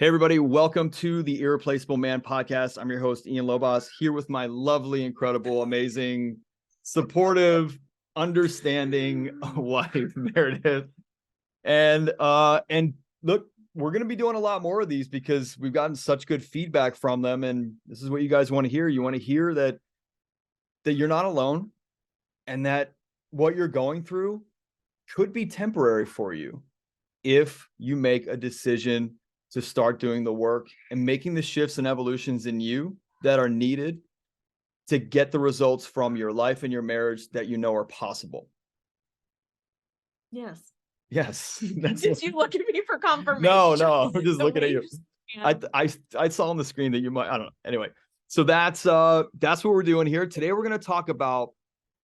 Hey, everybody. Welcome to the Irreplaceable Man podcast. I'm your host, Ian Lobas, here with my lovely, incredible, amazing, supportive, understanding wife, Meredith. And look, we're going to be doing a lot more of these because we've gotten such good feedback from them. And this is what you guys want to hear. You want to hear that you're not alone and that what you're going through could be temporary for you if you make a decision to start doing the work and making the shifts and evolutions in you that are needed to get the results from your life and your marriage that you know are possible. Yes. Yes. Did you look at me for confirmation? No, I'm just looking at you. I saw on the screen that you might, I don't know. Anyway, so that's what we're doing here. Today we're going to talk about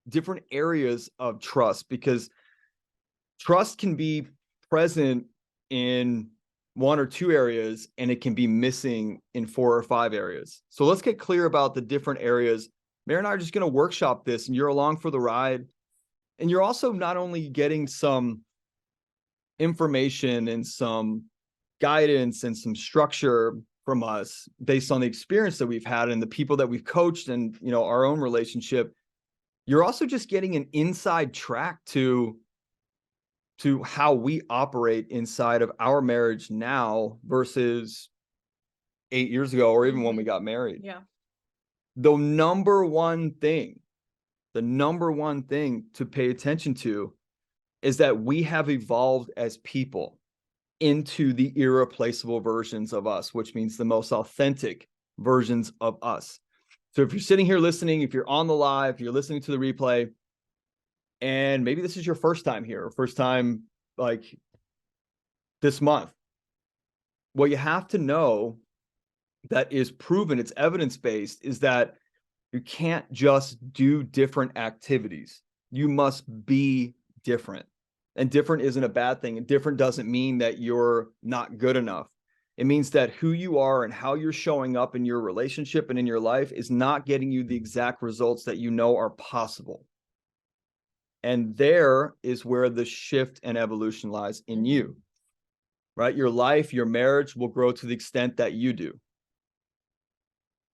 different areas of trust, because trust can be present in one or two areas and it can be missing in 4 or 5 areas. So let's get clear about the different areas. Mary and I are just going to workshop this, and you're along for the ride. And you're also not only getting some information and some guidance and some structure from us based on the experience that we've had and the people that we've coached and, you know, our own relationship. You're also just getting an inside track to how we operate inside of our marriage now versus 8 years ago, or even when we got married. Yeah. The number one thing to pay attention to is that we have evolved as people into the irreplaceable versions of us, which means the most authentic versions of us. So if you're sitting here listening, if you're on the live, you're listening to the replay, and maybe this is your first time here, or first time like this month, what you have to know that is proven, it's evidence-based, is that you can't just do different activities. You must be different. And different isn't a bad thing. And different doesn't mean that you're not good enough. It means that who you are and how you're showing up in your relationship and in your life is not getting you the exact results that you know are possible. And there is where the shift and evolution lies in you, right? Your life, your marriage will grow to the extent that you do.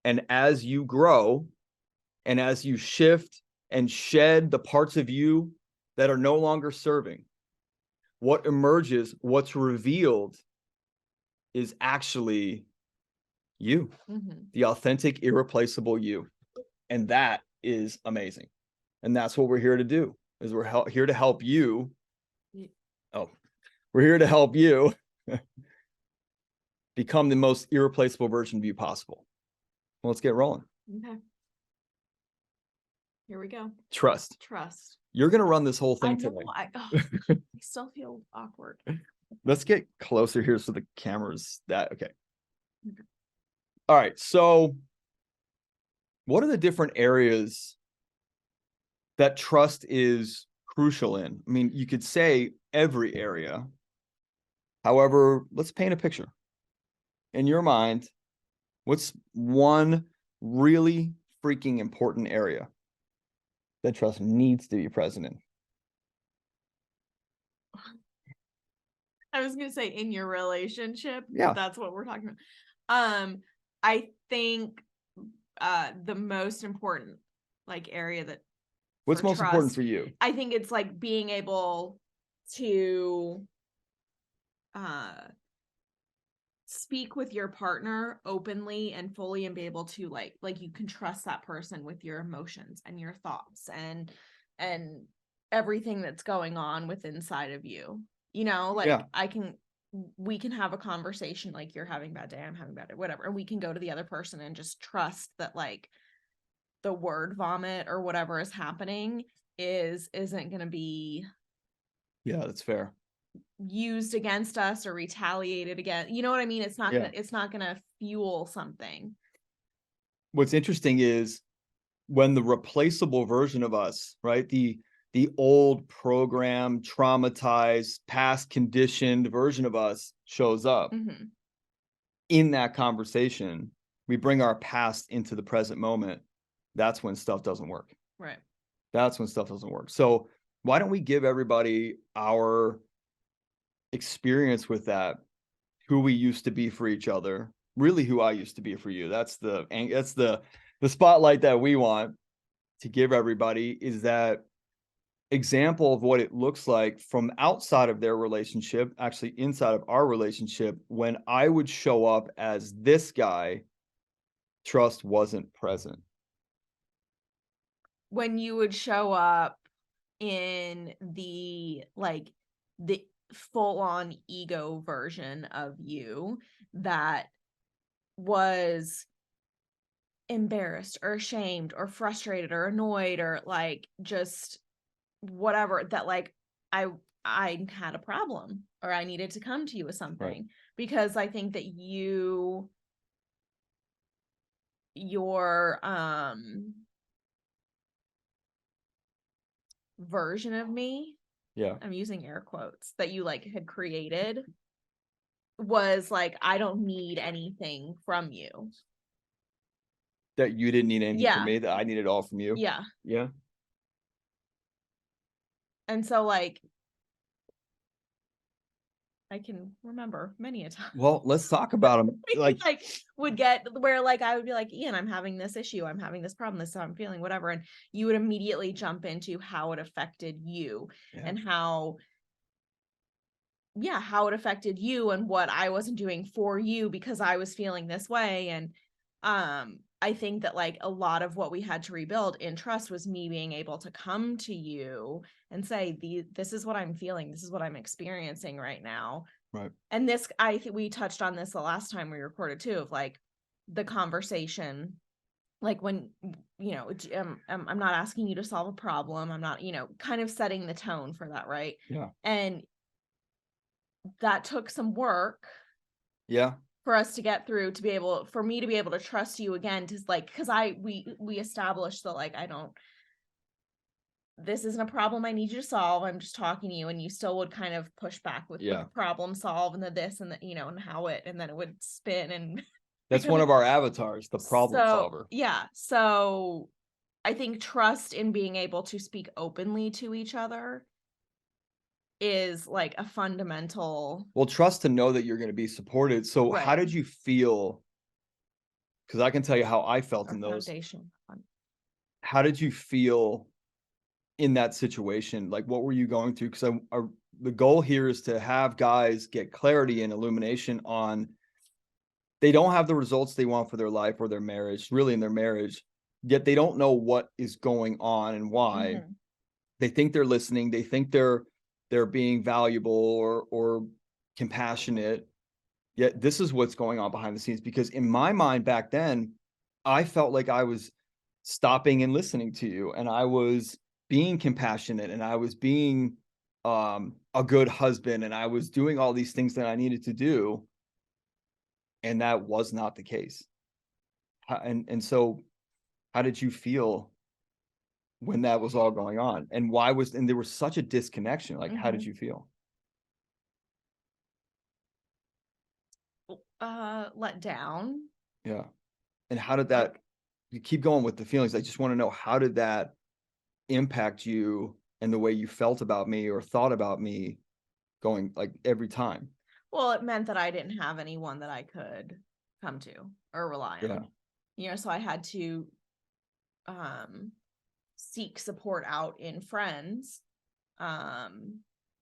And as you grow and as you shift and shed the parts of you that are no longer serving, what emerges, what's revealed is actually you, the authentic, irreplaceable you. And that is amazing. And that's what we're here to do. Is we're here to help you. We're here to help you become the most irreplaceable version of you possible. Well, let's get rolling. Okay. Here we go. Trust. You're going to run this whole thing today. I still feel awkward. Let's get closer here so the camera's okay. All right. So what are the different areas that trust is crucial in? I mean, you could say every area. However, let's paint a picture. In your mind, what's one really freaking important area that trust needs to be present in? I was going to say in your relationship. Yeah. That's what we're talking about. I think the most important area that what's most trust, important for you? I think it's like being able to speak with your partner openly and fully and be able to like you can trust that person with your emotions and your thoughts and everything that's going on with inside of you. You know, we can have a conversation like you're having a bad day, I'm having a bad day, whatever. And we can go to the other person and just trust that like the word vomit or whatever is happening isn't going to be. Yeah, that's fair. Used against us or retaliated against. You know what I mean? It's not gonna fuel something. What's interesting is when the replaceable version of us, right? The old programmed, traumatized, past conditioned version of us shows up in that conversation. We bring our past into the present moment. That's when stuff doesn't work. Right. That's when stuff doesn't work. So why don't we give everybody our experience with that, who we used to be for each other, really who I used to be for you. That's the spotlight that we want to give everybody, is that example of what it looks like from outside of their relationship, actually inside of our relationship. When I would show up as this guy, trust wasn't present. When you would show up in the full on ego version of you that was embarrassed or ashamed or frustrated or annoyed or like just whatever, that like I had a problem or I needed to come to you with something. Right. Because I think that your version of me, Yeah. I'm using air quotes, that you like had created was like, I don't need anything from you. That you didn't need anything from Yeah. me, that I needed all from you. Yeah. Yeah. And so like I can remember many a time. Well, let's talk about them. Like, Would get where like I would be like, Ian, I'm having this issue, I'm having this problem, this is how I'm feeling, whatever, and you would immediately jump into how it affected you and how it affected you and what I wasn't doing for you because I was feeling this way. And I think that like a lot of what we had to rebuild in trust was me being able to come to you and say, this is what I'm feeling, this is what I'm experiencing right now. right. And this, I think we touched on this the last time we recorded too, of like the conversation, like when, I'm not asking you to solve a problem, I'm not, kind of setting the tone for that, right? Yeah. And that took some work Yeah. for us to get through, for me to be able to trust you again, to like, because we established that like this isn't a problem I need you to solve, I'm just talking to you, and you still would kind of push back with the problem solve and the this and the and how it, and then it would spin. And that's one of our avatars, the problem solver. Yeah, so I think trust in being able to speak openly to each other is like a fundamental. Well, trust to know that you're going to be supported. So how did you feel? Because I can tell you how I felt in those. How did you feel in that situation? Like, what were you going through? Because the goal here is to have guys get clarity and illumination on, they don't have the results they want for their life or their marriage, really in their marriage, yet they don't know what is going on and why. Mm-hmm. They think they're listening, they think they're being valuable or compassionate, yet this is what's going on behind the scenes. Because in my mind back then, I felt like I was stopping and listening to you, and I was being compassionate, and I was being a good husband, and I was doing all these things that I needed to do, and that was not the case. And so how did you feel when that was all going on, and there was such a disconnection? Like, how did you feel? Let down. Yeah. And how did that, you keep going with the feelings, I just want to know, how did that impact you and the way you felt about me or thought about me going, like, every time? Well, it meant that I didn't have anyone that I could come to or rely on. So I had to seek support out in friends.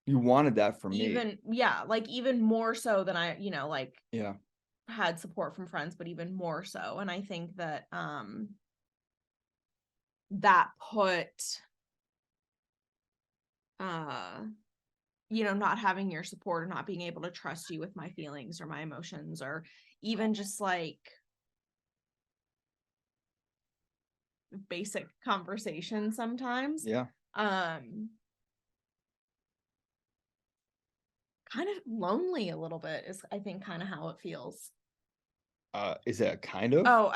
You wanted that from me. Even more so than I, had support from friends, but even more so. And I think that that put not having your support or not being able to trust you with my feelings or my emotions, or even just like basic conversation sometimes. Kind of lonely a little bit is, I think, kind of how it feels. Is that kind of? Oh,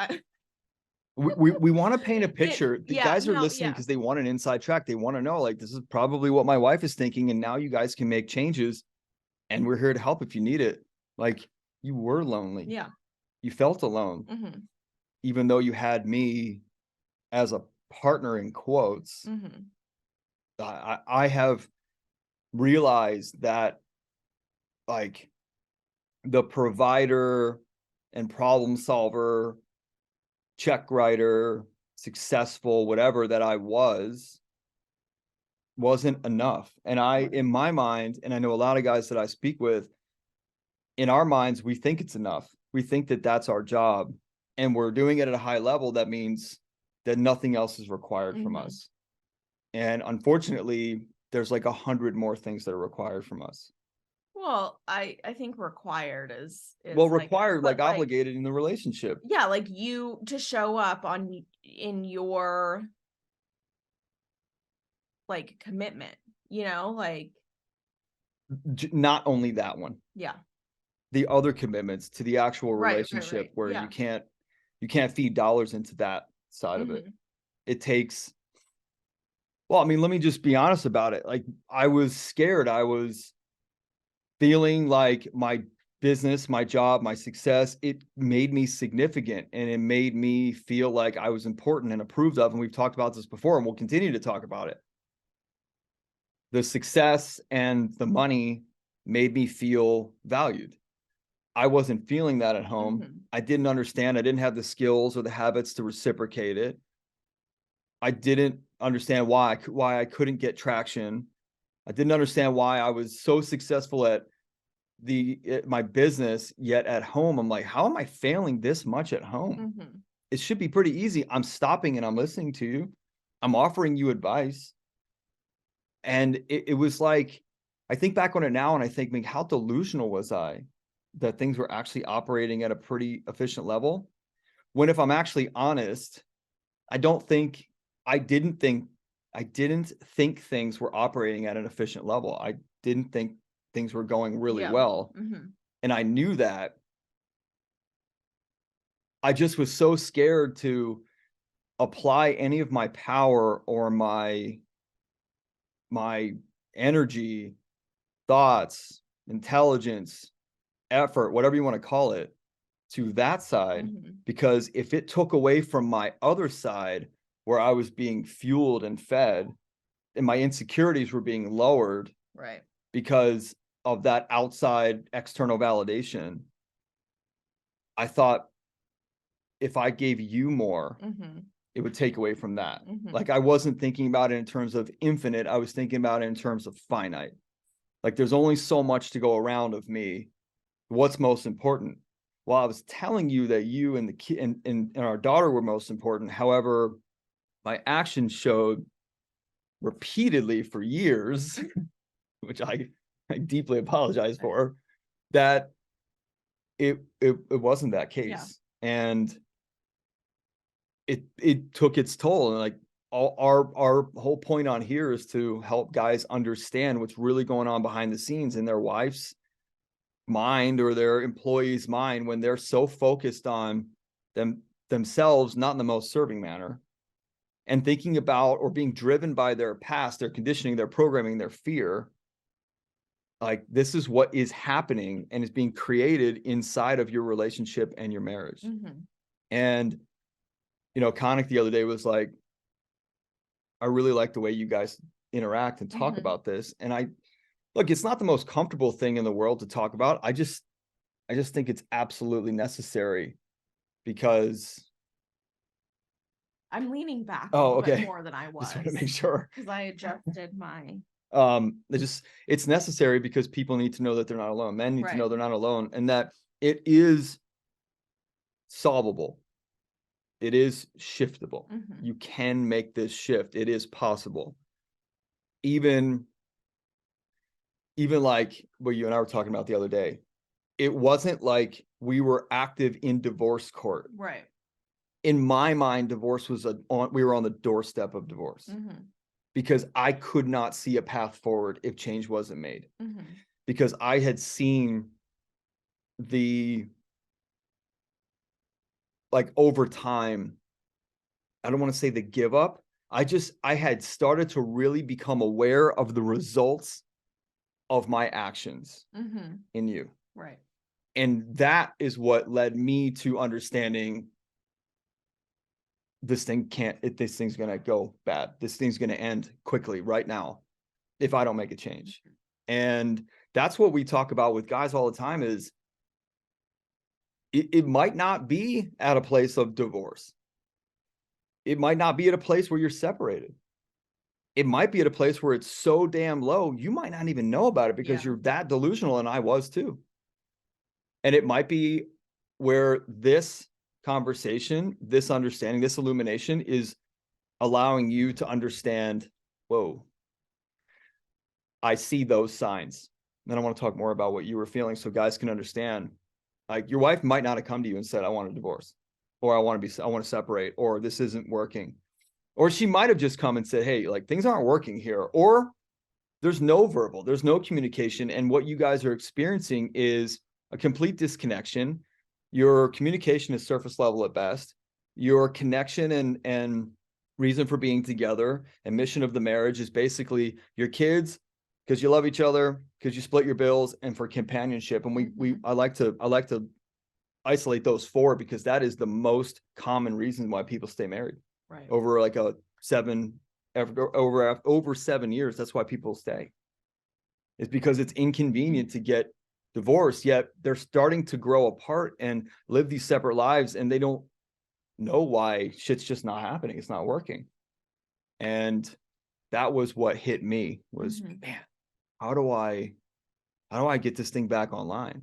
we want to paint a picture. The guys are listening because they want an inside track. They want to know, like, this is probably what my wife is thinking, and now you guys can make changes, and we're here to help if you need it. Like, you were lonely. Yeah. You felt alone, even though you had me as a partner, in quotes. I have realized that, like, the provider and problem solver, check writer, successful, whatever that I wasn't enough. And in my mind, and I know a lot of guys that I speak with, in our minds, we think it's enough. We think that that's our job, and we're doing it at a high level. That means that nothing else is required from us. And unfortunately, there's like 100 more things that are required from us. Well, I think required is Well, like, required, but like obligated in the relationship. Yeah, like you to show up in your like commitment, like Not only that one, yeah. the other commitments to the actual Right, relationship where yeah. you can't feed dollars into that side of it. Mhm. It takes, well, I mean, let me just be honest about it. Like, I was scared. I was feeling like my business, my job, my success, it made me significant, and it made me feel like I was important and approved of. And we've talked about this before, and we'll continue to talk about it. The success and the money made me feel valued. I wasn't feeling that at home. Mhm. I didn't understand. I didn't have the skills or the habits to reciprocate it. I didn't understand why I couldn't get traction. I didn't understand why I was so successful at my business, yet at home, I'm like, how am I failing this much at home? Mhm. It should be pretty easy. I'm stopping and I'm listening to you. I'm offering you advice. And it was like, I think back on it now and I think, how delusional was I that things were actually operating at a pretty efficient level? When, if I'm actually honest, I don't think, I didn't think, I didn't think things were operating at an efficient level. I didn't think things were going really Yeah. well. Mhm. And I knew that. I just was so scared to apply any of my power or my energy, thoughts, intelligence, effort, whatever you want to call it, to that side. Mhm. Because if it took away from my other side where I was being fueled and fed and my insecurities were being lowered Right. because of that outside external validation, I thought if I gave you more, Mhm. it would take away from that. Mhm. Like, I wasn't thinking about it in terms of infinite. I was thinking about it in terms of finite. Like, there's only so much to go around of me. What's most important? Well, I was telling you that you and the kid and our daughter were most important. However, my actions showed repeatedly for years, which I deeply apologize for, that it wasn't that Yeah. case. And it took its toll. And like, our whole point on here is to help guys understand what's really going on behind the scenes in their wife's mind or their employee's mind when they're so focused on themselves, not in the most serving manner, and thinking about or being driven by their past, their conditioning, their programming, their fear. Like, this is what is happening and is being created inside of your relationship and your marriage. Mhm. And Connick the other day was like, I really like the way you guys interact and talk Mhm. about this. And look, it's not the most comfortable thing in the world to talk about. I just think it's absolutely necessary because, I'm leaning back a oh, little bit okay. more than I Just want to was make sure. because I adjusted my It's necessary because people need to know that they're not alone. Men need to know Right. they're not alone, and that it is solvable. It is shiftable. Mhm. You can make this shift. It is possible. Even like what you and I were talking about the other day, it wasn't like we were active in divorce court. Right. In my mind, divorce was we were on the doorstep of divorce Mhm. because I could not see a path forward if change wasn't made. Mhm. Because I had seen over time, I don't want to say the give up. I had started to really become aware of the results of my actions Mhm. in you. Right. And that is what led me to understanding this thing's going to go bad. This thing's going to end quickly right now if I don't make a change. And that's what we talk about with guys all the time is it might not be at a place of divorce. It might not be at a place where you're separated. It might be at a place where it's so damn low, you might not even know about it because Yeah. you're that delusional, and I was too. And it might be where this conversation, this understanding, this illumination is allowing you to understand, whoa, I see those signs. Then I want to talk more about what you were feeling so guys can understand. Like, your wife might not have come to you and said, I want a divorce, or I want to separate, or this isn't working. Or she might have just come and said, hey, like, things aren't working here. Or there's no verbal, there's no communication. And what you guys are experiencing is a complete disconnection. Your communication is surface level at best. Your connection and reason for being together and mission of the marriage is basically your kids, because you love each other, because you split your bills, and for companionship. And I like to isolate those four because that is the most common reason why people stay married. Right. Over like over 7 years. That's why people stay. It's because it's inconvenient to get divorced, yet they're starting to grow apart and live these separate lives, and they don't know why shit's just not happening. It's not working. And that was what hit me was, man, how do I get this thing back online?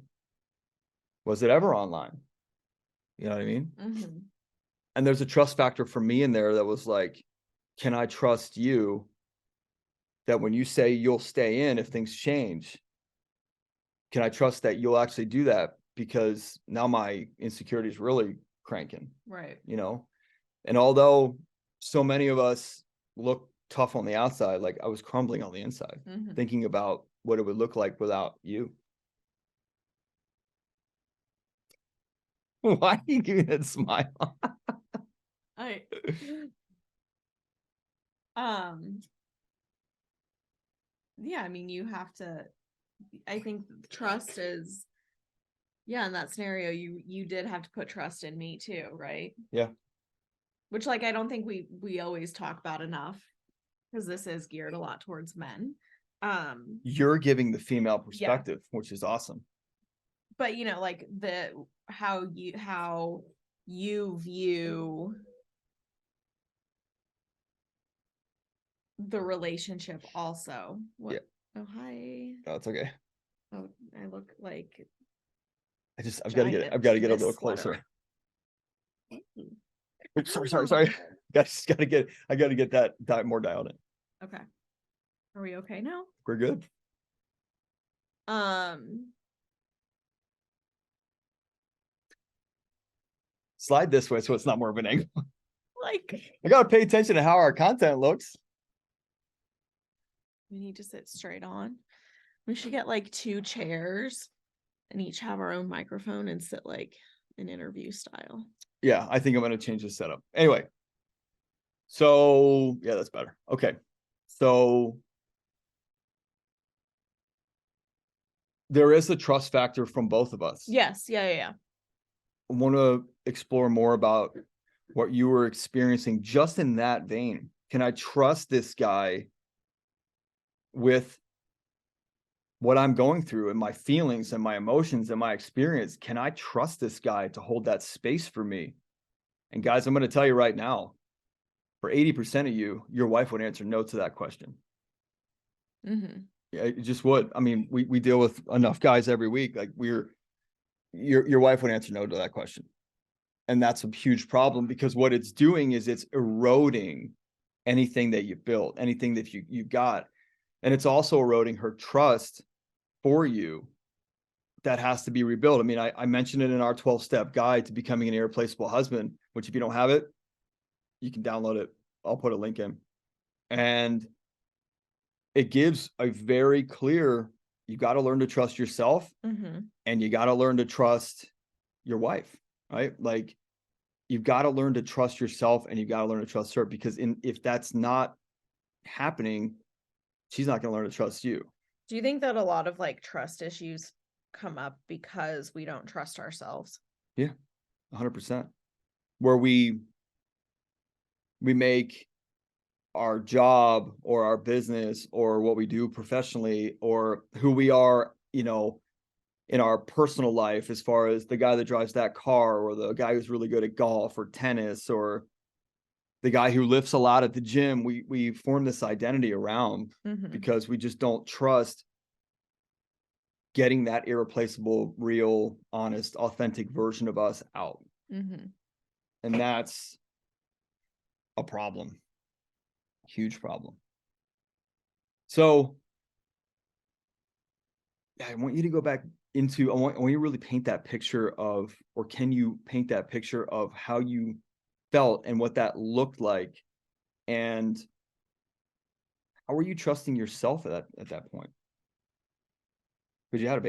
Was it ever online? You know what I mean? Mm-hmm. And there's a trust factor for me in there that was like, can I trust you that when you say you'll stay in if things change, can I trust that you'll actually do that? Because now my insecurity is really cranking, Right. you know? And although so many of us look tough on the outside, like, I was crumbling on the inside, thinking about what it would look like without you. Why are you giving that smile? Yeah, I mean, you have to, I think trust is, yeah, in that scenario, you did have to put trust in me too, right? Yeah. Which, like, I don't think we always talk about enough, because this is geared a lot towards men. You're giving the female perspective, which is awesome. But like how you view the relationship also. What? Yeah. Oh, hi. Oh, it's okay. Oh, I look like I've got to get a little closer. Oops, sorry. I got to get that more dialed in. Okay. Are we okay now? We're good. Slide this way so it's not more of an angle. Like, I gotta pay attention to how our content looks. we need to sit straight on. We should get like 2 chairs and each have our own microphone and sit like an interview style. Yeah, I think I'm gonna change the setup. Anyway. So yeah, that's better. Okay. So there is a trust factor from both of us. Yes. Yeah. I want to explore more about what you were experiencing just in that vein. Can I trust this guy with what I'm going through and my feelings and my emotions and my experience? Can I trust this guy to hold that space for me? And guys, I'm going to tell you right now, for 80% of you, your wife would answer no to that question. Yeah, it just would. I mean, we deal with enough guys every week. Like, your wife would answer no to that question. And that's a huge problem, because what it's doing is it's eroding anything that you built, anything that you got. And it's also eroding her trust for you that has to be rebuilt. I mean, I mentioned it in our 12-step guide to becoming an irreplaceable husband, which if you don't have it, you can download it. I'll put a link in. And it gives a very clear, you got to learn to trust yourself, and you got to learn to trust your wife, right? Like, you've got to learn to trust yourself, and you got to learn to trust her, because if that's not happening, she's not going to learn to trust you. Do you think that a lot of like trust issues come up because we don't trust ourselves? Yeah, 100%. Where we make our job or our business or what we do professionally or who we are, in our personal life, as far as the guy that drives that car, or the guy who's really good at golf or tennis, or the guy who lifts a lot at the gym. We form this identity around, because we just don't trust getting that irreplaceable, real, honest, authentic version of us out. And that's a problem. Huge problem. So I want you to go back into, I want you to really paint that picture of, or can you paint that picture of how you felt and what that looked like, and how were you trusting yourself at that point? Because you had a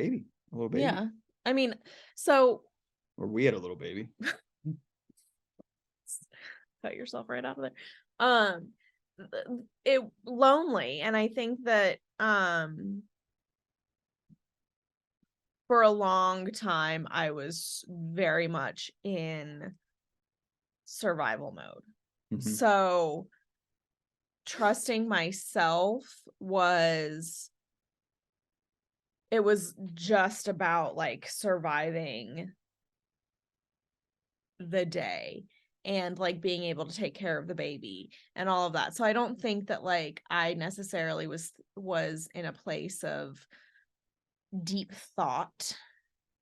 little baby. Yeah. I mean, so Or we had a little baby. cut yourself right out of there. It lonely, and I think that for a long time I was very much in survival mode. So trusting myself was just about like surviving the day and like being able to take care of the baby and all of that. So I don't think that like I necessarily was in a place of deep thought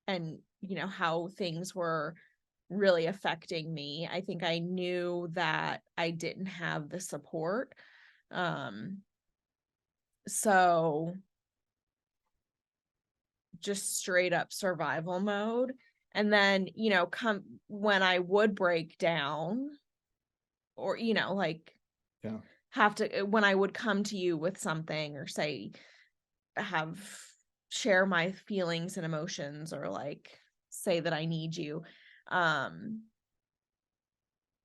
and, you know, how things were really affecting me. I think I knew that I didn't have the support. So just straight up survival mode. And then, you know, when I would break down, or, you know, like when I would come to you with something, or share my feelings and emotions, or like say that I need you. And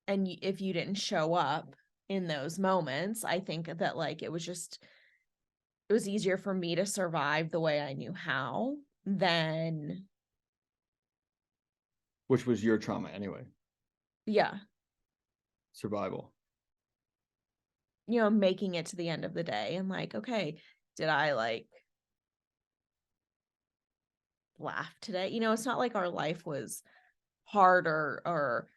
if you didn't show up in those moments, I think that like it was easier for me to survive the way I knew how than, which was your trauma anyway. Yeah. Survival. You know, making it to the end of the day and like, okay, did I like laugh today? You know, it's not like our life was hard or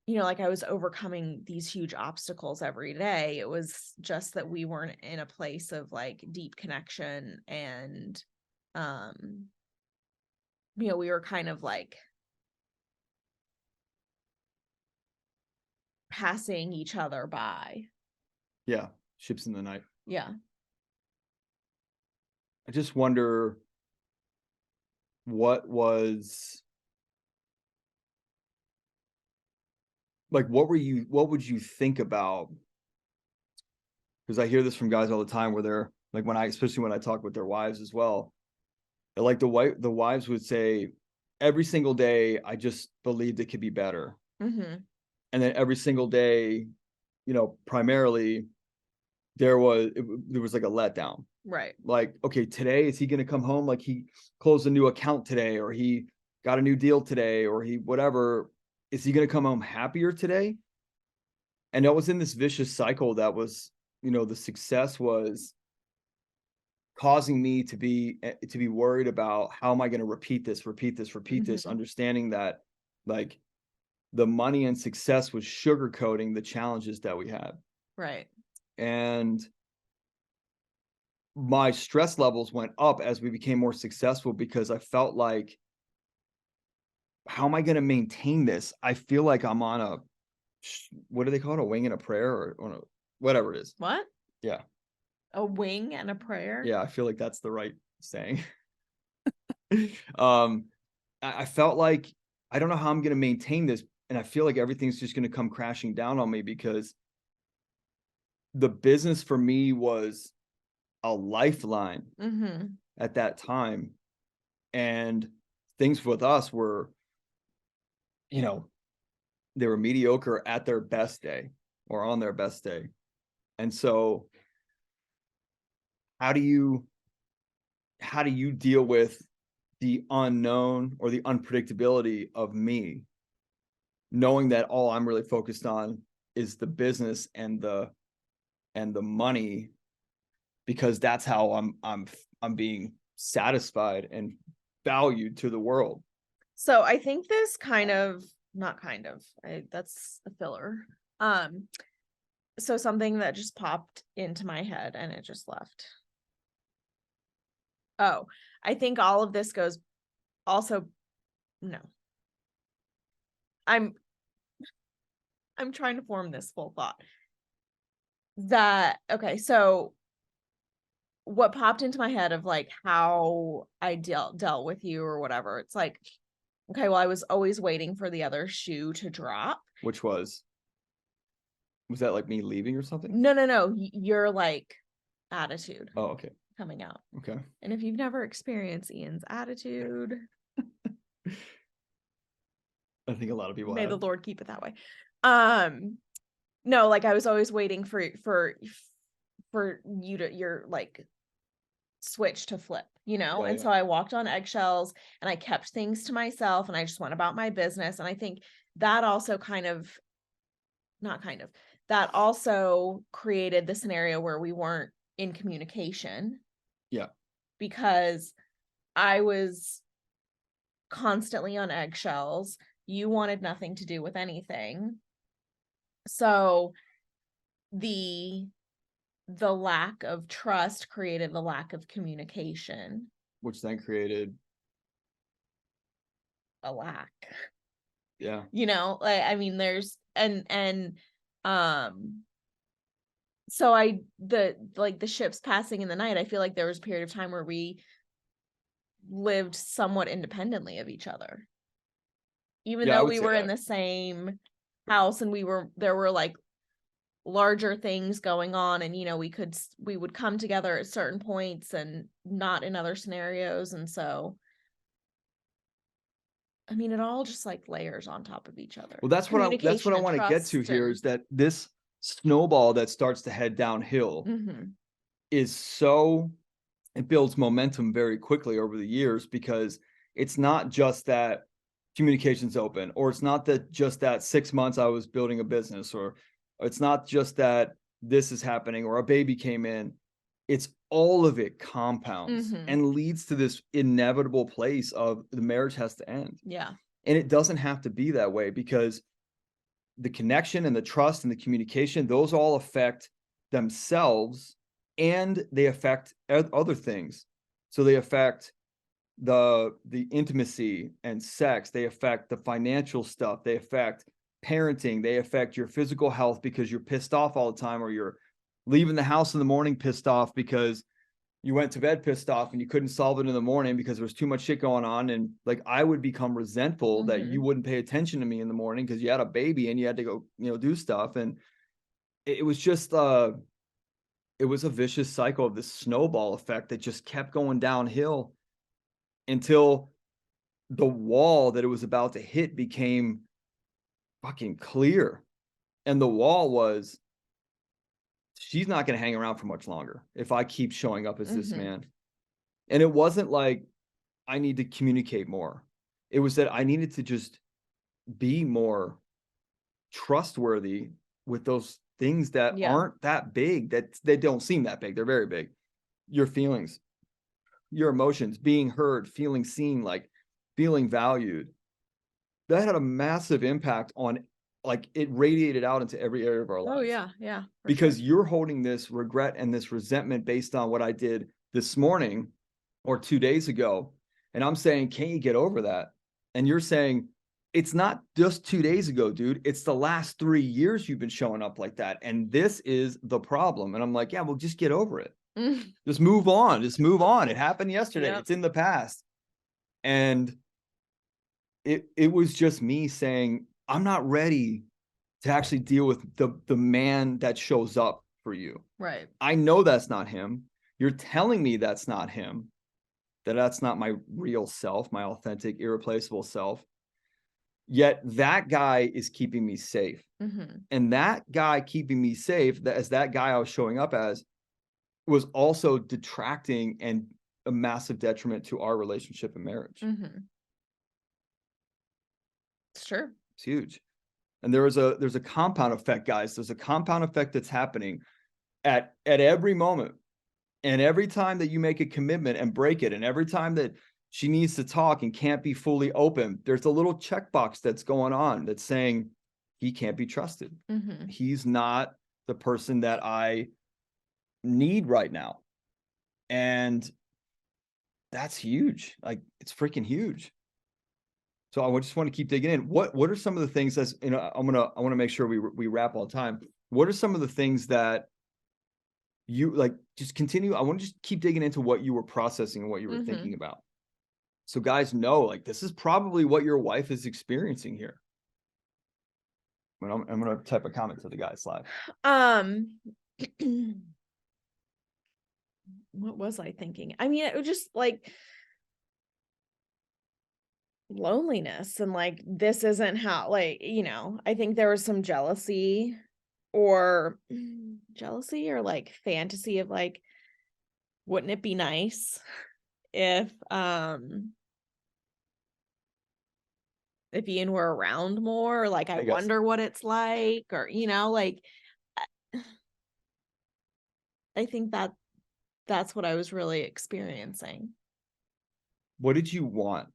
you know, like I was overcoming these huge obstacles every day. It was just that we weren't in a place of like deep connection, and you know, we were kind of like passing each other by. Yeah, ships in the night. Yeah. I just wonder what was like, what would you think about? Because I hear this from guys all the time, where they're like, especially when I talk with their wives as well, like the wives would say, every single day I just believed it could be better. And then every single day, you know, primarily there was like a letdown. Right. Like, okay, today, is he going to come home like he closed a new account today, or he got a new deal today, or he whatever? Is he going to come home happier today? And that was in this vicious cycle that was, you know, the success was causing me to be worried about, how am I going to repeat this, understanding that like the money and success was sugarcoating the challenges that we had. Right. And my stress levels went up as we became more successful, because I felt like, how am I going to maintain this? I feel like I'm on a, what do they call it? A wing and a prayer, or on a, whatever it is. What? Yeah. A wing and a prayer? Yeah, I feel like that's the right saying. I felt like, I don't know how I'm going to maintain this. And I feel like everything's just going to come crashing down on me, because the business for me was a lifeline at that time. And things with us were, you know, they were mediocre at their best day, or on their best day. And so how do you deal with the unknown, or the unpredictability of me, knowing that all I'm really focused on is the business and the money, because that's how I'm being satisfied and valued to the world. So I think this that's a filler. So something that just popped into my head and it just left. Oh, I think all of this goes also, no. I'm trying to form this full thought. Okay, so what popped into my head of like how I dealt with you or whatever, it's like, okay, well, I was always waiting for the other shoe to drop. Which was that like me leaving or something? No, your like attitude Oh, okay. coming out. Okay. And if you've never experienced Ian's attitude, I think a lot of people may have. the Lord keep it that way. No, like I was always waiting for you to your like switch to flip, you know? Yeah, And yeah. so I walked on eggshells and I kept things to myself and I just went about my business. And I think that also that also created the scenario where we weren't in communication. Yeah. Because I was constantly on eggshells. You wanted nothing to do with anything. So the lack of trust created the lack of communication. Which then created a lack. Yeah. You know, like I mean there's so the ships passing in the night, I feel like there was a period of time where we lived somewhat independently of each other. Even though we were in the same house and there were like larger things going on and, you know, we would come together at certain points and not in other scenarios. And so, I mean, it all just like layers on top of each other. Well, that's what I want to get to here is that this snowball that starts to head downhill is it builds momentum very quickly over the years, because it's not just that communication's open, or it's not that just that 6 months I was building a business, or it's not just that this is happening or a baby came in. It's all of it compounds and leads to this inevitable place of the marriage has to end. Yeah. And it doesn't have to be that way, because the connection and the trust and the communication, those all affect themselves and they affect other things. So they affect the intimacy and sex, they affect the financial stuff, they affect parenting, they affect your physical health because you're pissed off all the time, or you're leaving the house in the morning pissed off because you went to bed pissed off and you couldn't solve it in the morning because there was too much shit going on. And like, I would become resentful that you wouldn't pay attention to me in the morning because you had a baby and you had to go, you know, do stuff. And it was just, it was a vicious cycle of this snowball effect that just kept going downhill until the wall that it was about to hit became fucking clear. And the wall was, she's not going to hang around for much longer if I keep showing up as this man. And it wasn't like I need to communicate more. It was that I needed to just be more trustworthy with those things that aren't that big, that they don't seem that big. They're very big. Your feelings, your emotions, being heard, feeling seen, like feeling valued. That had a massive impact on, like, it radiated out into every area of our lives. Oh yeah. Yeah. Because you're holding this regret and this resentment based on what I did this morning or 2 days ago. And I'm saying, can't you get over that? And you're saying, it's not just 2 days ago, dude. It's the last 3 years you've been showing up like that. And this is the problem. And I'm like, yeah, well, just get over it. Just move on. Just move on. It happened yesterday. It's in the past. And it was just me saying, I'm not ready to actually deal with the man that shows up for you. Right. I know that's not him. You're telling me that's not him, that's not my real self, my authentic, irreplaceable self. Yet that guy is keeping me safe. And that guy keeping me safe, that guy I was showing up as, was also detracting and a massive detriment to our relationship and marriage. It's true. It's huge. And there's a compound effect, guys. There's a compound effect that's happening at every moment. And every time that you make a commitment and break it, and every time that she needs to talk and can't be fully open, there's a little checkbox that's going on that's saying he can't be trusted. Mhm. He's not the person that I need right now. And that's huge. Like, it's freaking huge. So I just want to keep digging in. What are some of the things that's, you know, I want to make sure we wrap on time. What are some of the things that you like, just continue? I want to just keep digging into what you were processing and what you were thinking Mhm. about. So guys know, like, this is probably what your wife is experiencing here. But I'm going to type a comment to the guys live. What was I thinking? I mean, it was just like loneliness and like this isn't how, like, you know, I think there was some jealousy or jealousy or like fantasy of like, wouldn't it be nice if Ian were around more, or like I Hey guys, wonder what it's like, or you know, like I think that's what I was really experiencing. what did you want?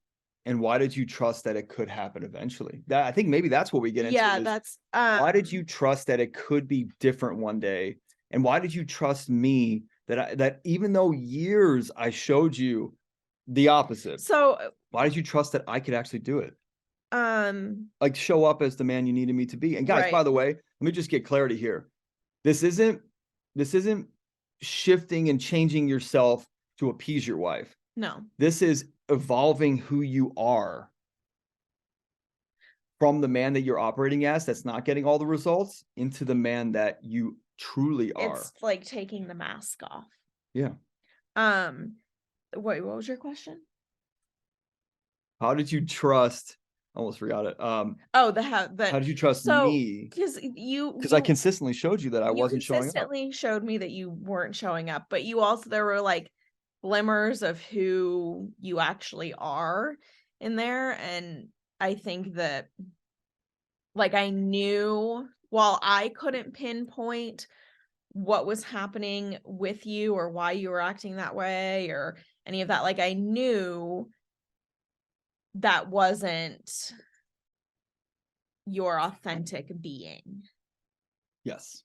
And why did you trust that it could happen eventually? That, I think maybe that's what we get into Yeah, is, that's why did you trust that it could be different one day? And why did you trust me that even though years I showed you the opposite, so why did you trust that I could actually do it? um Like, show up as the man you needed me to be. And guys, by right. the way, let me just get clarity here. This isn't shifting and changing yourself to appease your wife. No. This is evolving who you are from the man that you're operating as that's not getting all the results into the man that you truly are. It's like taking the mask off. Yeah. Wait, what was your question? How did you trust? I almost forgot it. Oh, How did you trust so me? because Because I consistently showed you that I you wasn't showing up. consistently showed me that you weren't showing up, but you also, there were like glimmers of who you actually are in there. And I think that like I knew, while I couldn't pinpoint what was happening with you or why you were acting that way or any of that, like I knew that wasn't your authentic being. Yes.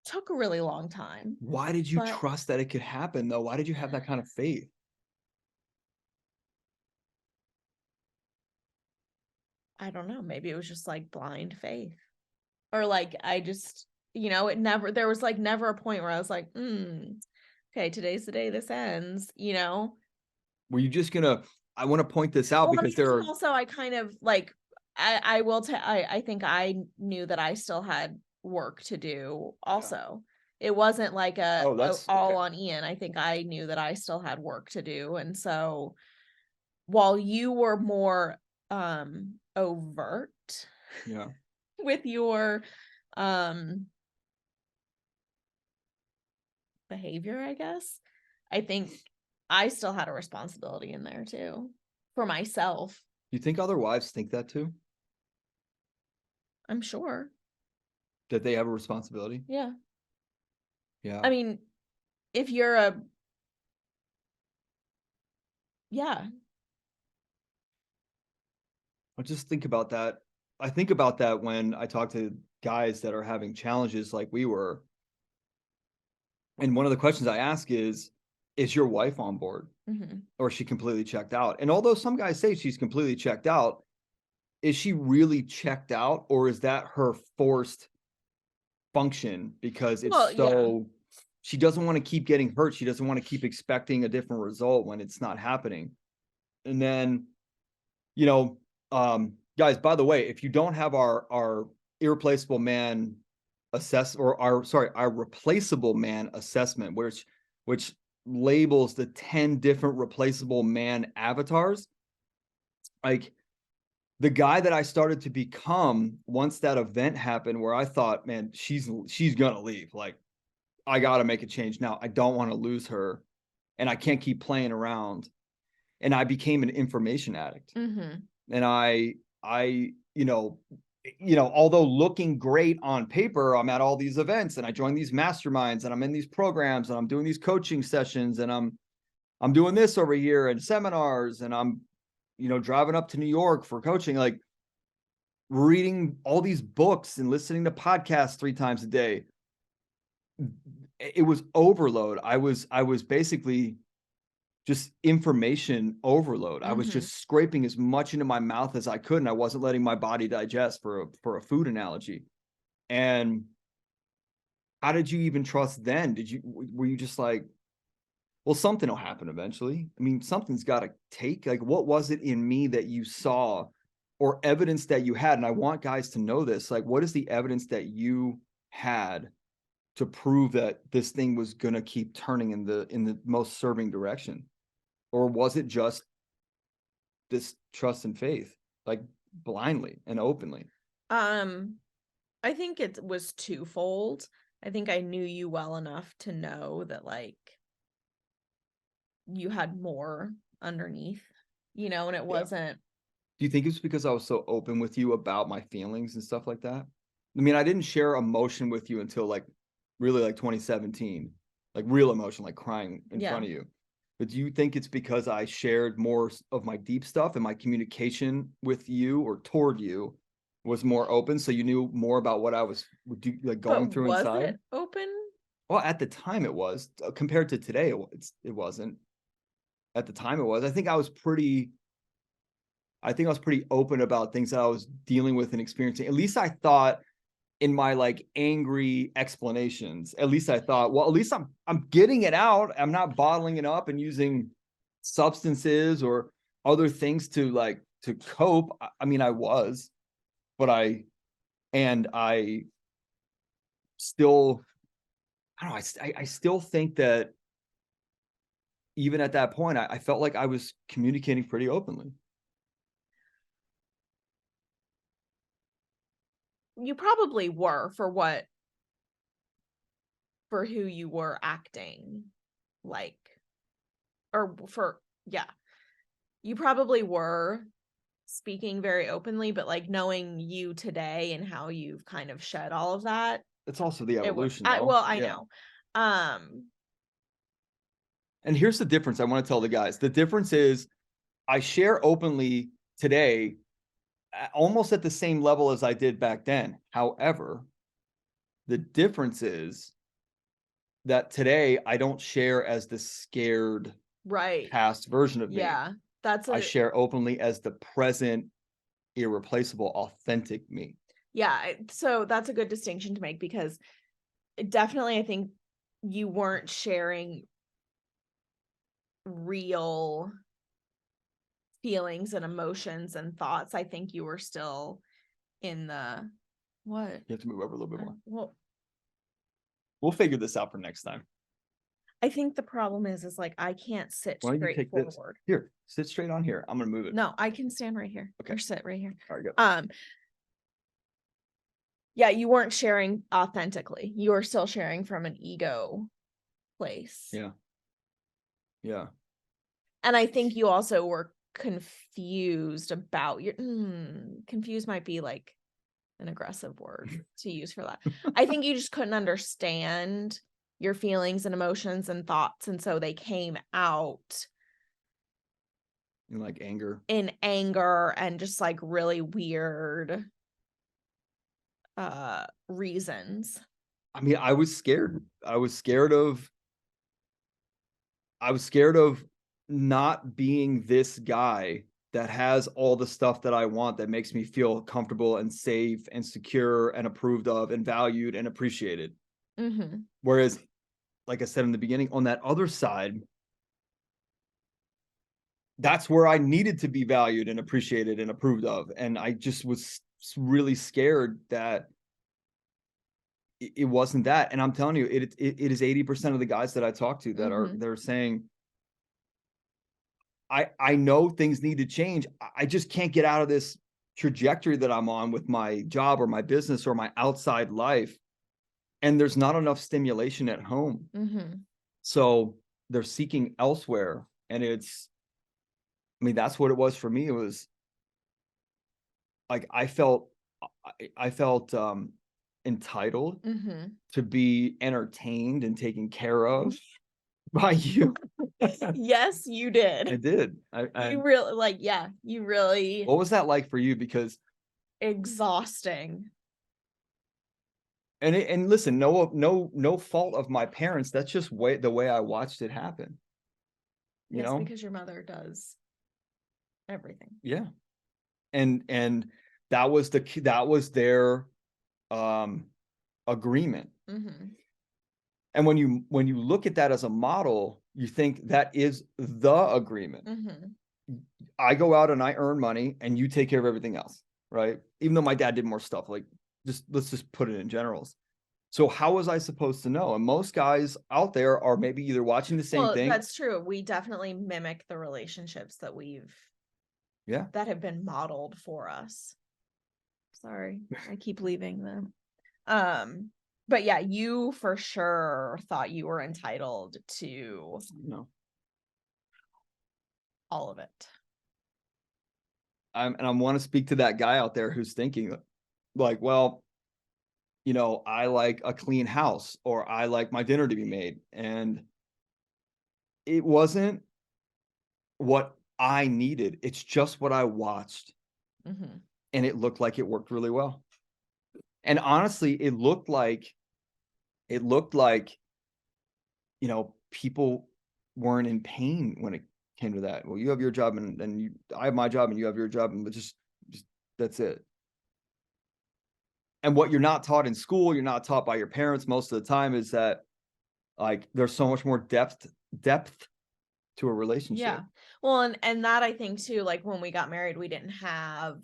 Took a really long time, Why did you but trust that it could happen though? Why did you have that kind of faith? I don't know, maybe it was just like blind faith. Or like I just, you know, it never, there was like never a point where I was like, okay, today's the day this ends, you know? Were you just gonna, I want to point this out Well, I because mean, there and are, also I kind of like I will tell, I think I knew that I still had work to do also. It wasn't like oh, a that's all okay. on Ian. I think I knew that I still had work to do. And so while you were more overt Yeah. with your um behavior, I guess, I think I still had a responsibility in there too for myself. You think other wives think that too? I'm sure. That they have a responsibility? Yeah. Yeah. I mean, if you're a, yeah. I just think about that. I think about that when I talk to guys that are having challenges like we were. And one of the questions I ask is your wife on board? Mhm. Or is she completely checked out? And although some guys say she's completely checked out, is she really checked out? Or is that her forced function because it's Well, yeah. so, she doesn't want to keep getting hurt. She doesn't want to keep expecting a different result when it's not happening. And then, you know, guys, by the way, if you don't have our irreplaceable man our replaceable man assessment, which labels the 10 different replaceable man avatars, like, the guy that I started to become once that event happened where I thought, man, she's gonna leave. Like, I gotta make a change now. I don't want to lose her, and I can't keep playing around. And I became an information addict. Mhm. And I, you know, although looking great on paper, I'm at all these events and I join these masterminds and I'm in these programs and I'm doing these coaching sessions and I'm doing this over here and seminars and I'm, driving up to New York for coaching, like reading all these books and listening to podcasts 3 times a day. It was overload. I was basically just information overload. I was just scraping as much into my mouth as I could, and I wasn't letting my body digest, for a food analogy. And how did you even trust then? Were you just like, well, something will happen eventually? I mean, something's got to take. Like, what was it in me that you saw or evidence that you had? And I want guys to know this. Like, what is the evidence that you had to prove that this thing was going to keep turning in the most serving direction? Or was it just this trust and faith, like blindly and openly? I think it was twofold. I think I knew you well enough to know that like you had more underneath, and it wasn't. Do you think it's because I was so open with you about my feelings and stuff like that? I mean, I didn't share emotion with you until like really like 2017, like real emotion, like crying in front of you. But do you think it's because I shared more of my deep stuff and my communication with you or toward you was more open, so you knew more about what I was going through was inside? It open? Well, at the time it was. Compared to today, it wasn't. At the time it was. I think I was pretty open about things that I was dealing with and experiencing. At least I thought, in my like angry explanations, at least I thought, well, at least I'm getting it out. I'm not bottling it up and using substances or other things to cope. I mean, I was, but I still, I don't know. I still think that even at that point, I felt like I was communicating pretty openly. You probably were for who you were acting like, you probably were speaking very openly, but like knowing you today and how you've kind of shed all of that. It's also the evolution. I know. And here's the difference I want to tell the guys. The difference is I share openly today almost at the same level as I did back then. However, the difference is that today I don't share as the scared past version of me. Yeah, I share openly as the present, irreplaceable, authentic me. Yeah, so that's a good distinction to make, because definitely I think you weren't sharing real feelings and emotions and thoughts. I think you were still in the what? You have to move over a little bit more. Well, we'll figure this out for next time. I think the problem is like I can't sit straight forward. Here, sit straight on here. I'm gonna move it. No, I can stand right here. Okay. Or sit right here. All right, go. Yeah, you weren't sharing authentically. You were still sharing from an ego place. Yeah. Yeah. And I think you also were confused about your confused might be like an aggressive word to use for that. I think you just couldn't understand your feelings and emotions and thoughts, and so they came out in like anger and just like really weird reasons. I mean, I was scared. I was scared of not being this guy that has all the stuff that I want, that makes me feel comfortable and safe and secure and approved of and valued and appreciated. Whereas, like I said in the beginning, on that other side, that's where I needed to be valued and appreciated and approved of. And I just was really scared that it wasn't that. And I'm telling you, it is 80% of the guys that I talk to that they're saying, I know things need to change. I just can't get out of this trajectory that I'm on with my job or my business or my outside life. And there's not enough stimulation at home. So they're seeking elsewhere. And that's what it was for me. It was like, I felt I felt entitled Mm-hmm. to be entertained and taken care of by you. Yes, you I did. did. You really like, yeah, you really What was that like for you? Because exhausting. and listen, no fault of my parents. That's just the way I watched it happen. You Yes, know? because your mother does everything. Yeah. And that was their um agreement. Mm-hmm. And when you look at that as a model, you think that is the agreement. Mm-hmm. I go out and I earn money and you take care of everything else, right? Even though my dad did more stuff, like just let's just put it in generals. So how was I supposed to know? And most guys out there are maybe either watching the same Well, thing. that's true. We definitely mimic the relationships Yeah. that have been modeled for us. Sorry, I keep leaving them. But yeah, you for sure thought you were entitled to No. all of it. I want to speak to that guy out there who's thinking like, well, I like a clean house or I like my dinner to be made. And it wasn't what I needed. It's just what I watched. Mm-hmm. And it looked like it worked really well. And honestly, it looked like, people weren't in pain when it came to that. Well, you have your job and I have my job and you have your job and just that's it. And what you're not taught in school, you're not taught by your parents most of the time is that like there's so much more depth to a relationship. Yeah. Well, and that I think too, like when we got married, we didn't have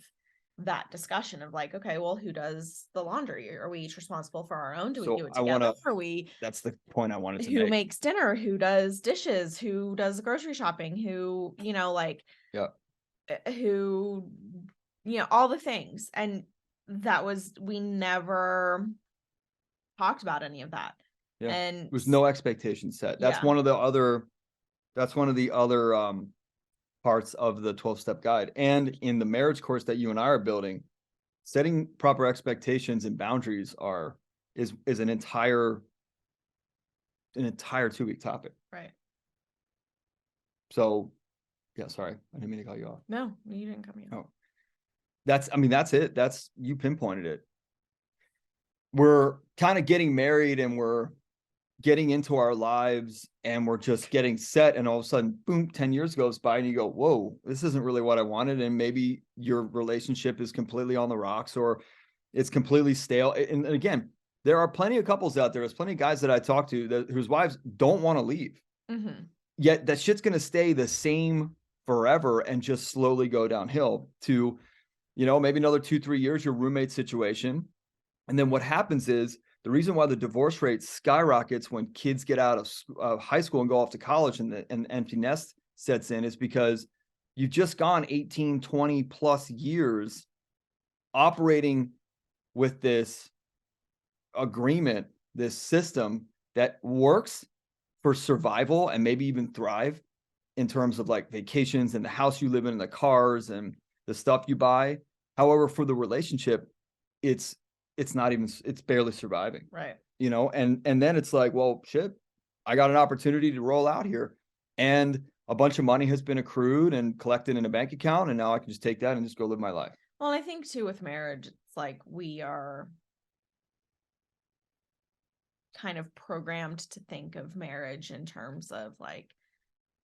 that discussion of like, okay, well, who does the laundry? Are we each responsible for our own? Do we So do it I want together? to Are we that's the point I wanted to who make. makes dinner? Who does dishes? Who does the grocery shopping? Who, like Yeah. who, all the things. And we never talked about any of that. Yeah. And There's no expectation set. yeah. That's one of the other parts of the 12-step guide. And in the marriage course that you and I are building, setting proper expectations and boundaries is an entire 2-week topic. Right. So yeah, sorry. I didn't mean to cut you off. No, you didn't cut me off. Oh. That's it. You pinpointed it. We're kind of getting married and we're getting into our lives and we're just getting set and all of a sudden boom 10 years goes by and you go, whoa, this isn't really what I wanted. And maybe your relationship is completely on the rocks or it's completely stale. And again, there are plenty of couples out there. There's plenty of guys that I talk to whose wives don't want to leave. Mm-hmm. Yet that shit's going to stay the same forever and just slowly go downhill to, maybe another 2-3 years, your roommate situation. And then what happens is the reason why the divorce rate skyrockets when kids get out of high school and go off to college and empty nest sets in is because you've just gone 18, 20 plus years operating with this agreement, this system that works for survival and maybe even thrive in terms of like vacations and the house you live in and the cars and the stuff you buy. However, for the relationship, it's barely surviving. Right. And then it's like, well, shit, I got an opportunity to roll out here and a bunch of money has been accrued and collected in a bank account. And now I can just take that and just go live my life. Well, I think too with marriage, it's like we are kind of programmed to think of marriage in terms of like,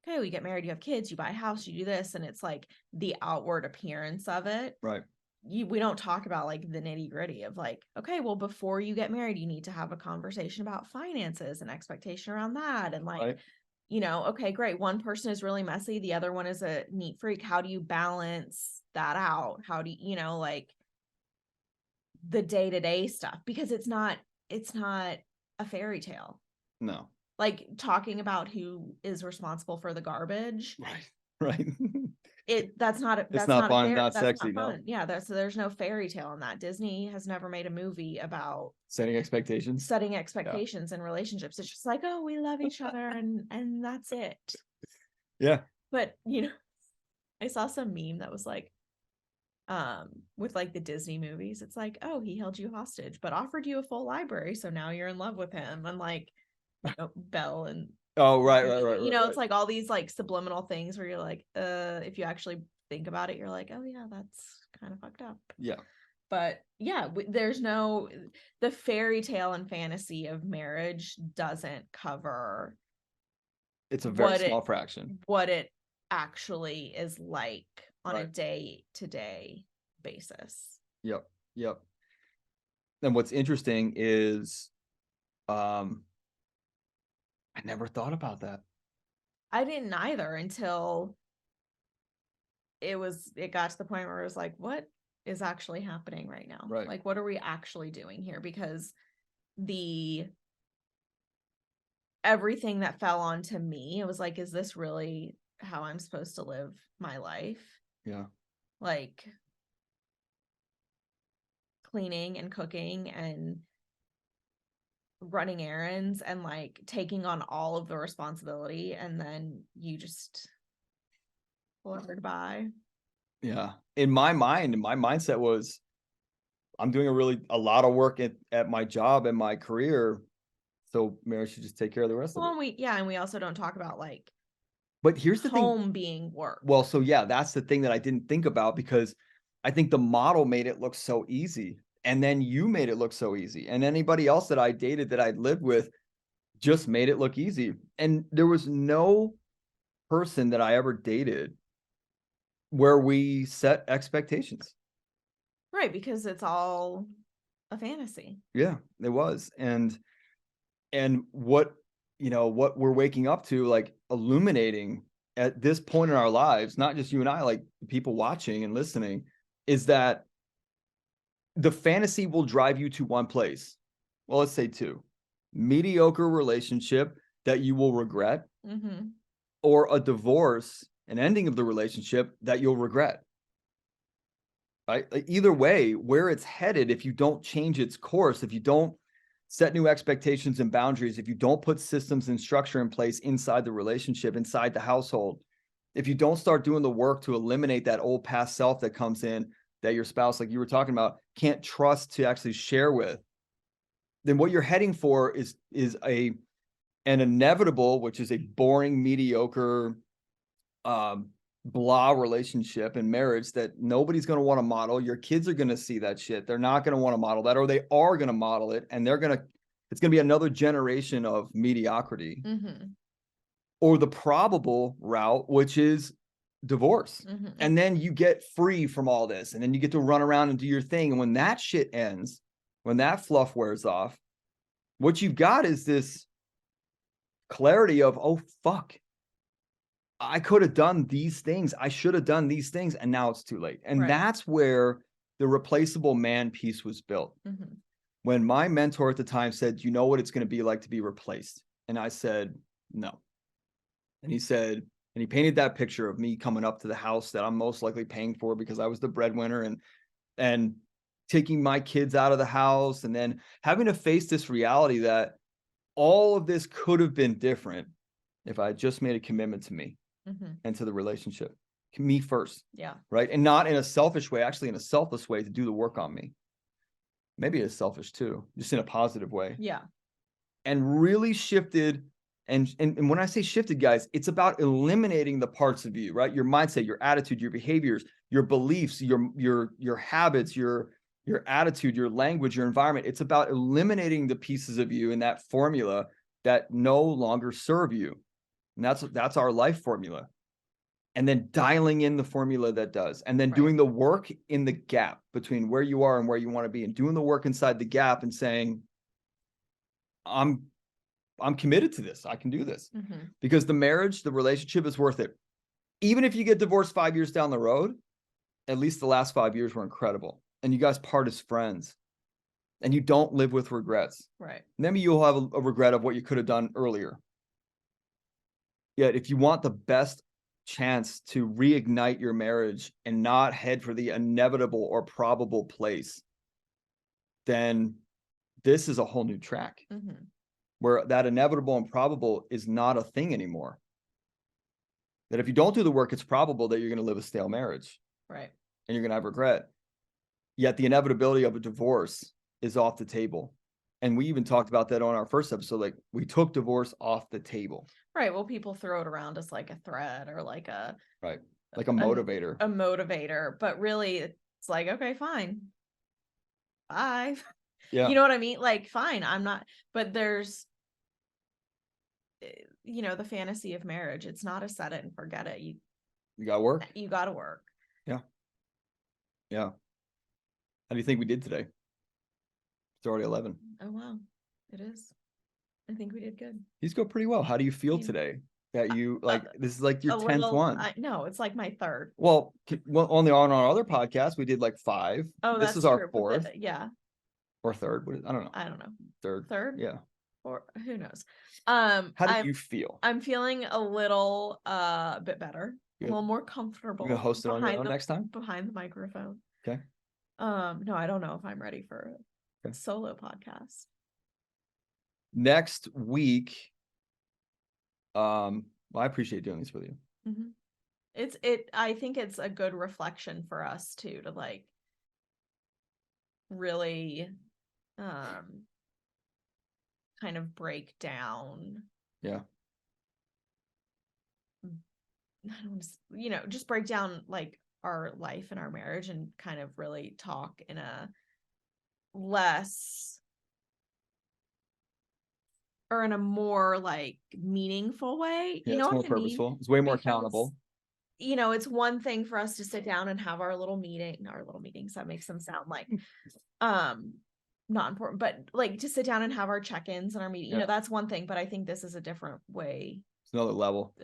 okay, we get married, you have kids, you buy a house, you do this, and it's like the outward appearance of it. Right. We don't talk about like the nitty gritty of like, okay, well, before you get married, you need to have a conversation about finances and expectation around that. And like, Right. Okay, great. One person is really messy. The other one is a neat freak. How do you balance that out? How do you, like the day-to-day stuff? Because it's not a fairy tale. No. Like talking about who is responsible for the garbage. Right. Right. That's not It's not fun, not that's sexy. not fun. No. Yeah, there's no fairy tale in that. Disney has never made a movie about Setting expectations in relationships. It's just like, oh, we love each other and that's it. Yeah. But I saw some meme that was like, with like the Disney movies. It's like, oh, he held you hostage, but offered you a full library, so now you're in love with him. And like, Belle and Oh, right. it's like all these like subliminal things where you're like, if you actually think about it, you're like, oh yeah, that's kind of fucked up. Yeah. But yeah, there's no, the fairy tale and fantasy of marriage doesn't cover It's a very small fraction. What it actually is like on a Right. day-to-day basis. Yep. And what's interesting is, I never thought about that. I didn't either until it got to the point where it was like, what is actually happening right now? Right. Like, what are we actually doing here? Because everything that fell onto me, it was like, is this really how I'm supposed to live my life? Yeah. Like cleaning and cooking and running errands and like taking on all of the responsibility, and then you just fluttered by. Yeah. In my mind, my mindset was, I'm doing a lot of work at my job and my career, so marriage should just take care of the rest of it. And we also don't talk about like, but here's the home thing. being work. Well, so yeah, that's the thing that I didn't think about, because I think the model made it look so easy, and then you made it look so easy, and anybody else that I dated, that I'd lived with, just made it look easy. And there was no person that I ever dated where we set expectations. Right, because it's all a fantasy. Yeah, it was. And what, what we're waking up to, like illuminating at this point in our lives, not just you and I, like people watching and listening, is that the fantasy will drive you to one place. Well, let's say two: mediocre relationship that you will regret, or a divorce, an ending of the relationship that you'll regret. Right? Like, either way, where it's headed, if you don't change its course, if you don't set new expectations and boundaries, if you don't put systems and structure in place inside the relationship, inside the household, if you don't start doing the work to eliminate that old past self that comes in, that your spouse, like you were talking about, can't trust to actually share with, then what you're heading for is an inevitable, which is a boring, mediocre, blah relationship and marriage that nobody's going to want to model. Your kids are going to see that shit. They're not going to want to model that, or they are going to model it, and it's going to be another generation of mediocrity. Or the probable route, which is divorce. And then you get free from all this, and then you get to run around and do your thing. And when that shit ends, when that fluff wears off, what you've got is this clarity of, oh, fuck, I could have done these things. I should have done these things. And now it's too late. And that's where the replaceable man piece was built. When my mentor at the time said, you know what it's going to be like to be replaced? And I said, no. And he said, and he painted that picture of me coming up to the house that I'm most likely paying for because I was the breadwinner, and taking my kids out of the house, and then having to face this reality that all of this could have been different if I had just made a commitment to me and to the relationship, me first. Yeah. Right. And not in a selfish way, actually in a selfless way, to do the work on me. Maybe it's selfish too, just in a positive way. Yeah. And really shifted. And when I say shifted, guys, it's about eliminating the parts of you, right? Your mindset, your attitude, your behaviors, your beliefs, your habits, your attitude, your language, your environment. It's about eliminating the pieces of you in that formula that no longer serve you. And that's our life formula. And then dialing in the formula that does, and then doing the work in the gap between where you are and where you want to be, and doing the work inside the gap and saying, I'm committed to this. I can do this. Because the marriage, the relationship is worth it. Even if you get divorced 5 years down the road, at least the last 5 years were incredible. And you guys part as friends. And you don't live with regrets. Right. Maybe you'll have a regret of what you could have done earlier. Yet if you want the best chance to reignite your marriage and not head for the inevitable or probable place, then this is a whole new track. Where that inevitable and probable is not a thing anymore. That if you don't do the work, it's probable that you're going to live a stale marriage. Right. and you're going to have regret. Yet the inevitability of a divorce is off the table. And we even talked about that on our first episode. Like, we took divorce off the table. Right. Well, people throw it around as like a threat or like a motivator. A motivator, but really it's like, okay, fine. Bye. Yeah. You know what I mean? Like, fine, I'm not, but there's, the fantasy of marriage. It's not a set it and forget it. You gotta work. You gotta work. Yeah. Yeah. How do you think we did today? It's already 11. Oh, wow. It is. I think we did good. These go pretty well. How do you feel today? That you this is like your 10th one. No, it's like my third. Well, on our other podcast, we did like 5. Oh, this is our 4th. Yeah. Or 3rd. I don't know. I don't know. 3rd. Yeah. Or who knows? How do you feel? I'm feeling a little bit better. Good. A little more comfortable. You're gonna host it on your own next time? Behind the microphone. Okay. No, I don't know if I'm ready for a solo podcast. Next week, well, I appreciate doing this with you. Mm-hmm. I think it's a good reflection for us too, to like really kind of break down. Yeah. I don't, just break down like our life and our marriage and kind of really talk in a less or in a more like meaningful way. Yeah, it's more purposeful. It's way more accountable. It's one thing for us to sit down and have our little meetings. That makes them sound like not important, but like to sit down and have our check-ins and our meeting, that's one thing, but I think this is a different way. It's another level.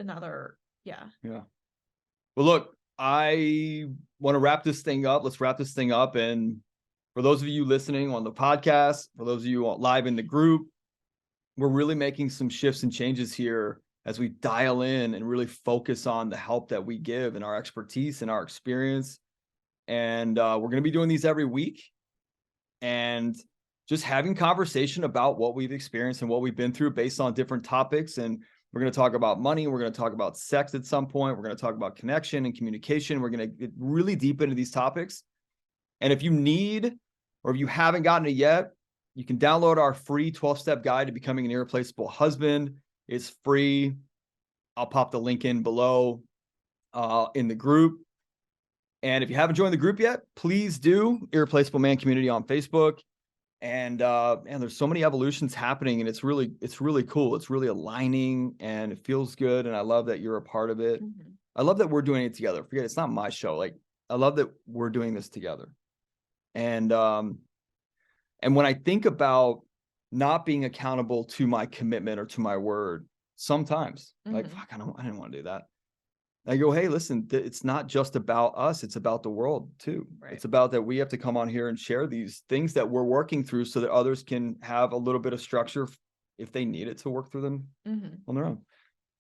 Yeah. Well, look, I want to wrap this thing up. Let's wrap this thing up. And for those of you listening on the podcast, for those of you live in the group, we're really making some shifts and changes here as we dial in and really focus on the help that we give and our expertise and our experience. And we're going to be doing these every week and just having conversation about what we've experienced and what we've been through based on different topics. And we're going to talk about money. We're going to talk about sex at some point. We're going to talk about connection and communication. We're going to get really deep into these topics. And if you need, or if you haven't gotten it yet, you can download our free 12-step guide to becoming an irreplaceable husband. It's free. I'll pop the link in below in the group. And if you haven't joined the group yet, please do. Irreplaceable Man Community on Facebook. And there's so many evolutions happening, and it's really cool. It's really aligning, and it feels good. And I love that you're a part of it. Mm-hmm. I love that we're doing it together. Forget it's not my show. Like, I love that we're doing this together. And when I think about not being accountable to my commitment or to my word, sometimes like, fuck, I didn't want to do that. I go, hey, listen, it's not just about us. It's about the world too. Right. It's about that we have to come on here and share these things that we're working through so that others can have a little bit of structure if they need it to work through them on their own.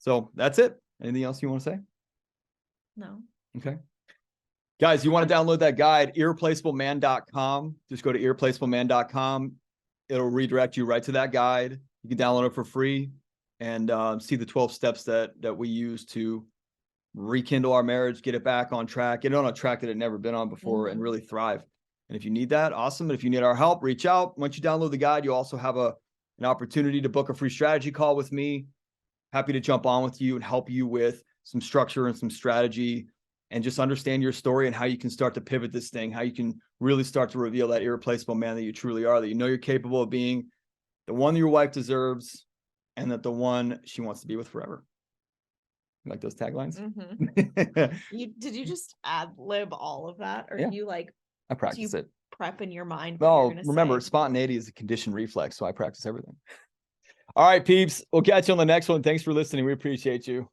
So that's it. Anything else you want to say? No. Okay. Guys, you want to download that guide, irreplacableman.com. Just go to irreplacableman.com. It'll redirect you right to that guide. You can download it for free and see the 12 steps that we use to rekindle our marriage, get it back on track, get it on a track that it never been on before, and really thrive. And if you need that, awesome. And if you need our help, reach out. Once you download the guide, you also have an opportunity to book a free strategy call with me. Happy to jump on with you and help you with some structure and some strategy and just understand your story and how you can start to pivot this thing, how you can really start to reveal that irreplaceable man that you truly are, that you know you're capable of being, the one that your wife deserves, and that the one she wants to be with forever. You like those taglines? Did you just ad-lib all of that? Or you like, I practice it. Prep in your mind? Well, remember, spontaneity is a conditioned reflex, so I practice everything. All right, peeps. We'll catch you on the next one. Thanks for listening. We appreciate you.